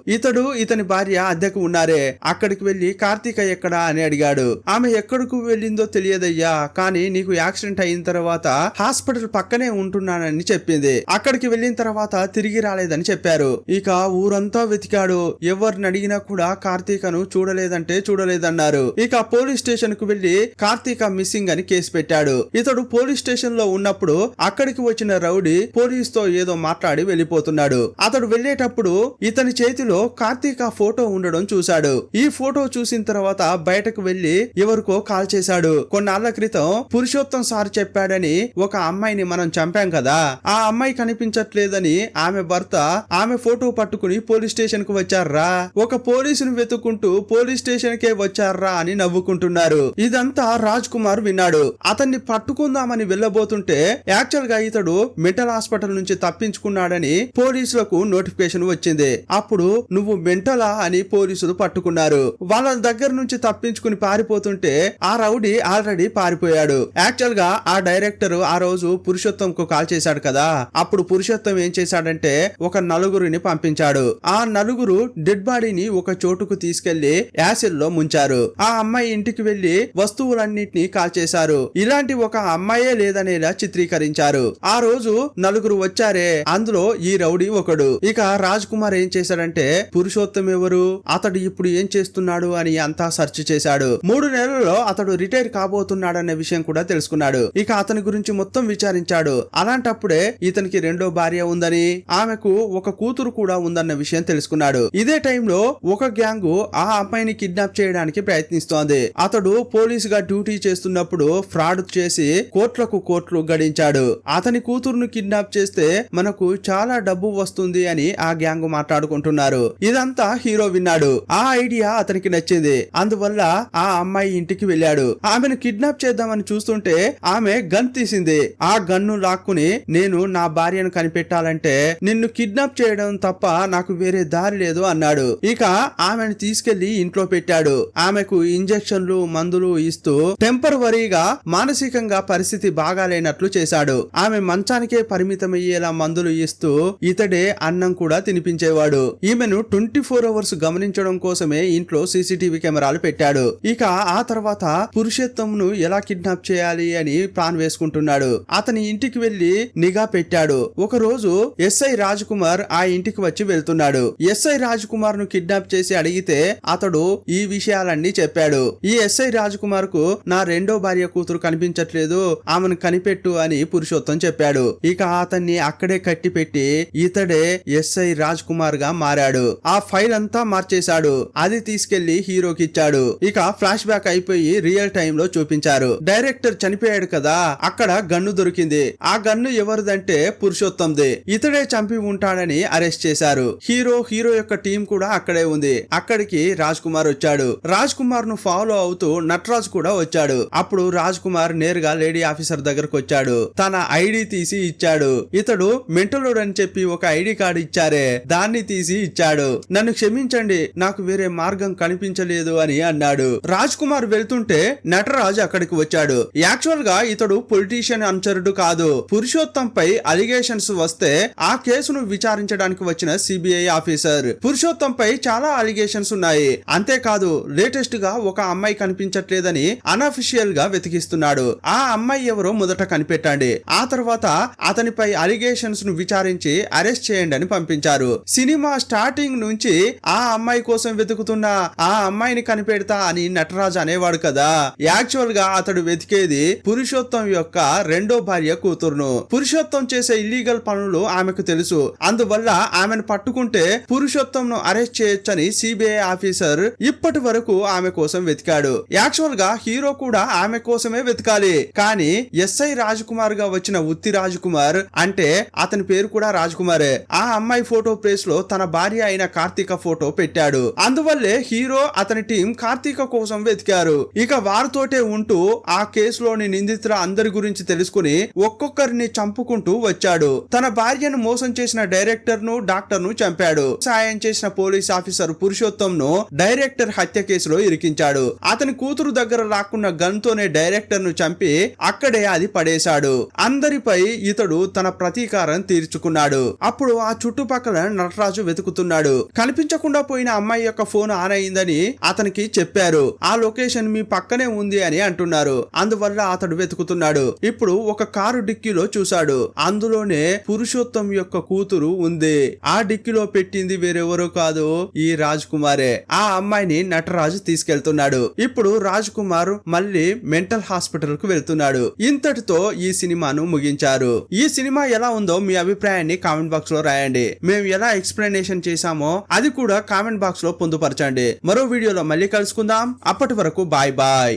ఇతని భార్య అద్దెకు ఉన్నారే, అక్కడికి వెళ్లి కార్తీక ఎక్కడా అని అడిగాడు. ఆమె ఎక్కడికి వెళ్ళిందో తెలియదయ్యా, కానీ నీకు యాక్సిడెంట్ అయిన తర్వాత హాస్పిటల్ పక్కనే ఉంటున్నానని చెప్పింది. అక్కడికి వెళ్లిన తర్వాత తిరిగి రాలేదని చెప్పారు. ఇక ఊరంతా వెతికాడు. ఎవరిని అడిగినా కూడా కార్తీకను చూడలేదంటే చూడలేదన్నారు. ఇక పోలీస్ స్టేషన్ కు వెళ్లి కార్తీక మిస్సింగ్ అని కేసు పెట్టాడు. ఇతడు పోలీస్ స్టేషన్ లో ఉన్నప్పుడు అక్కడికి వచ్చిన రౌడీ పోలీస్ తో ఏదో మాట్లాడి వెళ్లిపోతున్నాడు. అతడు వెళ్లేటప్పుడు ఇతని చేతిలో కార్తీక ఫోటో ఉండడం చూశాడు. ఈ ఫోటో చూసిన తర్వాత బయటకు వెళ్లి ఎవరికో కాల్ చేశాడు. కొన్నాళ్ల క్రితం పురుషోత్తం సార్ చెప్పాడని ఒక అమ్మాయిని మనం చంపాం కదా, ఆ అమ్మాయి కనిపించట్లేదని ఆమె భర్త ఆమె ఫోటో పట్టుకుని పోలీస్ స్టేషన్ కు వచ్చారా, ఒక పోలీసును వెతుక్కుంటూ పోలీస్ స్టేషన్ కే వచ్చారా అని నవ్వుకుంటున్నారు. ఇదంతా రాజ్ కుమార్ విన్నాడు. అతన్ని పట్టుకుందామని వెళ్ళబోతుంటే యాక్చువల్ గా ఇతడు మెంటల్ హాస్పిటల్ నుంచి తప్పించుకున్నాడని పోలీసులకు నోటిఫికేషన్ వచ్చింది. అప్పుడు నువ్వు మెంటలా అని పోలీసులు పట్టుకున్నారు. వాళ్ళ దగ్గర నుంచి తప్పించుకుని పారిపోతుంటే ఆ రౌడీ ఆల్రెడీ పారిపోయాడు. యాక్చువల్ గా ఆ డైరెక్టర్ ఆ రోజు పురుషోత్తం కు కాల్ చేశాడు కదా, అప్పుడు పురుషోత్తం ఏం చేశాడంటే ఒక నలుగురిని పంపించాడు. ఆ నలుగురు డెడ్ బాడీని ఒక చోటుకు తీసుకెళ్లి యాసిడ్ లో ముంచారు. ఆ అమ్మాయి ఇంటికి వెళ్లి వస్తువులన్నింటినీ కాల్చేశారు. ఇలాంటి ఒక అమ్మాయే లేదనేలా చిత్రీకరించారు. ఆ రోజు నలుగురు వచ్చారే, అందులో ఈ రౌడీ ఒకడు. ఇక రాజ్ కుమార్ ఏం చేశాడంటే పురుషోత్తం ఎవరు, అతడు ఇప్పుడు ఏం చేస్తున్నాడు అని అంతా సెర్చ్ చేశాడు. 3 నెలల్లో అతడు రిటైర్ కాబోతున్నాడన్న విషయం కూడా తెలుసుకున్నాడు. ఇక అతని గురించి మొత్తం విచారించాడు. అలాంటప్పుడే ఇతనికి రెండో భార్య ఉందని, ఆమెకు ఒక కూతురు కూడా ఉందన్న విషయం తెలుసుకున్నాడు. ఇదే టైంలో ఒక గ్యాంగ్ ఆ అమ్మాయిని కిడ్నాప్ చేయడానికి ప్రయత్నిస్తోంది. అతడు పోలీస్ గా డ్యూటీ చేస్తున్నప్పుడు ఫ్రాడ్ చేసి కోట్లు గడించాడు. అతని కూతురును కిడ్నాప్ చేస్తే మనకు చాలా డబ్బు వస్తుంది అని ఆ గ్యాంగ్ మాట్లాడుకుంటున్నారు. ఇదంతా హీరో విన్నాడు. ఆ ఐడియా అతనికి నచ్చింది. అందువల్ల ఆ అమ్మాయి ఇంటికి వెళ్ళాడు. ఆమెను కిడ్నాప్ చేద్దామని చూస్తుంటే ఆమె గన్ తీసింది. ఆ గన్ను లాక్కుని నేను నా భార్యను కనిపెట్టాలంటే నిన్ను కిడ్నాప్ చేయడం తప్ప నాకు వేరే దారి లేదు అన్నాడు. ఇక ఆమెను తీసుకెళ్లి ఇంట్లో పెట్టాడు. ఆమెకు ఇంజెక్షన్లు మందులు ఇస్తూ టెంపరవరీగా మానసికంగా పరిస్థితి బాగాలేనట్లు చేశాడు. ఆమె మంచానికే పరిమితమయ్యేలా మందులు ఇస్తూ ఇతడే అన్నం కూడా తినిపించేవాడు. ఈమెను 24 అవర్స్ గమనించడం కోసమే ఇంట్లో సీసీటీవీ కెమెరాలు పెట్టాడు. ఇక ఆ తర్వాత పురుషోత్తంను ఎలా కిడ్నాప్ చేయాలి అని ప్లాన్ వేసుకుంటున్నాడు. అతని ఇంటికి వెళ్లి నిఘా పెట్టాడు. ఒక రోజు ఎస్ఐ రాజ్ కుమార్ ఆ ఇంటికి వచ్చి వెళ్తున్నాడు. ఎస్ఐ రాజ్ కుమార్ ను కిడ్నాప్ చేసి అడిగితే అతడు ఈ విషయాలన్నీ చెప్పాడు. ఈ ఎస్ఐ రాజ్ కుమార్ కు నా రెండో భార్య కూతురు కనిపించట్లేదు, ఆమెను కనిపెట్టు అని పురుషోత్తం చెప్పాడు. ఇక అతన్ని అక్కడే కట్టి పెట్టి ఇతడే ఎస్ఐ రాజ్ కుమార్ గా మారాడు. ఆ ఫైల్ అంతా మార్చేశాడు. అది తీసుకెళ్లి హీరోకి ఇచ్చాడు. ఇక ఫ్లాష్ బ్యాక్ అయిపోయి రియల్ టైమ్ లో చూపించారు. డైరెక్టర్ చనిపోయాడు కదా, అక్కడ గన్ను దొరికింది. ఆ గన్ను ఎవరిదంటే పురుషోత్తంది. ఇతడే చంపి ఉంటాడని అరెస్ట్ చేశారు. హీరో యొక్క టీం కూడా అక్కడే ఉంది. అక్కడికి రాజ్ కుమార్ వచ్చాడు. రాజ్ కుమార్ ను ఫాలో అవుతూ నటరాజ్ కూడా వచ్చాడు. అప్పుడు రాజ్ కుమార్ నేరుగా లేడీ ఆఫీసర్ దగ్గరకు వచ్చాడు. తన ఐడి తీసి ఇచ్చాడు. ఇతడు మెంటలోడ్ అని చెప్పి ఒక ఐడి కార్డు ఇచ్చారే, దాన్ని తీసి ఇచ్చాడు. నన్ను క్షమించండి, నాకు వేరే మార్గం కనిపించలేదు అని అన్నాడు. రాజ్ కుమార్ వెళ్తుంటే నటరాజ్ అక్కడికి వచ్చాడు. యాక్చువల్ గా ఇతడు పొలిటీషియన్ అనుచరుడు కాదు. పురుషోత్తం పై అలిగేషన్స్ వస్తే ఆ కేసును విచారించడానికి వచ్చిన సిబిఐ ఆఫీసర్. పురుషోత్తం పై చాలా అలిగేషన్స్ ఉన్నాయి. అంతేకాదు లేటెస్ట్ గా ఒక అమ్మాయి కనిపించట్లేదని అనఫిషియల్ గా వెతికిస్తున్నాడు. ఆ అమ్మాయి ఎవరో మొదట కనిపెట్టండి, ఆ తర్వాత అతనిపై అలిగేషన్స్ ను విచారించి అరెస్ట్ చేయండి అని పంపించారు. సినిమా స్టార్టింగ్ నుంచి ఆ అమ్మాయి కోసం వెతుకుతున్న ఆ అమ్మాయిని కనిపెడతా అని నటరాజ్ అనేవాడు కదా. యాక్చువల్ గా అతడు వెతికేది పురుషోత్తం యొక్క రెండో భార్య కూతురును. పురుషోత్తం చేసే ఇల్లీగల్ పనులు ఆమెకు తెలుసు. అందువల్ల ఆమెను పట్టుకుంటే పురుషోత్తం ను అరెస్ట్ చేయొచ్చని సిబిఐ ఆఫీసర్ ఇప్పటి వరకు ఆమె కోసం వెతికాడు. యాక్చువల్ గా హీరో కూడా ఆమె కోసమే వెతకాలి. కానీ ఎస్ఐ రాజ్ కుమార్ గా వచ్చిన ఉత్తి రాజ్ కుమార్, అంటే అతని పేరు కూడా రాజ్ కుమారే, ఆ అమ్మాయి ఫోటో ప్లేస్ లో తన భార్య అయిన కార్తీక ఫోటో పెట్టాడు. అందువల్లే హీరో అతని టీం కార్తీక కోసం వెతికారు. ఇక వారితోటే ఉంటూ ఆ కేసులోని నిందితుల అందరి గురించి తెలుసుకుని ఒక్కొక్కరిని చంపుకుంటూ వచ్చాడు. తన భార్యను మోసం చేసిన డైరెక్టర్ ను డాక్టర్ ను చంపాడు. సాయం చేసిన పోలీస్ ఆఫీసర్ పురుషోత్తం ను డైరెక్టర్ డైరెక్టర్ హత్య కేసులో ఇరికించాడు. అతని కూతురు దగ్గర రాకున్న గన్ తోనే డైరెక్టర్ ను చంపి అక్కడే అది పడేశాడు. అందరిపై ఇతడు తన ప్రతీకారం తీర్చుకున్నాడు. అప్పుడు ఆ చుట్టుపక్కల నటరాజు వెతుకుతున్నాడు. కనిపించకుండా పోయిన అమ్మాయి యొక్క ఫోన్ ఆన్ అయిందని అతనికి చెప్పారు. ఆ లొకేషన్ మీ పక్కనే ఉంది అని అంటున్నారు. అందువల్ల అతడు వెతుకుతున్నాడు. ఇప్పుడు ఒక కారు డిక్కీలో చూశాడు. అందులోనే పురుషోత్తం యొక్క కూతురు ఉంది. ఆ డిక్కీలో పెట్టింది వేరెవరో కాదు, ఈ రాజ్ కుమారే. ఆ అమ్మాయిని నటరాజు తీసుకెళ్తున్నాడు. ఇప్పుడు రాజ్ కుమార్ మళ్ళీ మెంటల్ హాస్పిటల్ కు వెళ్తున్నాడు. ఇంతటితో ఈ సినిమాను ముగించారు. ఈ సినిమా ఎలా ఉందో మీ అభిప్రాయాన్ని కామెంట్ బాక్స్ లో రాయండి. మేము ఎలా ఎక్స్ప్లెనేషన్ చేశామో అది కూడా కామెంట్ బాక్స్ లో పొందుపరచండి. మరో వీడియోలో మళ్ళీ కలుసుకుందాం. అప్పటి వరకు బాయ్ బాయ్.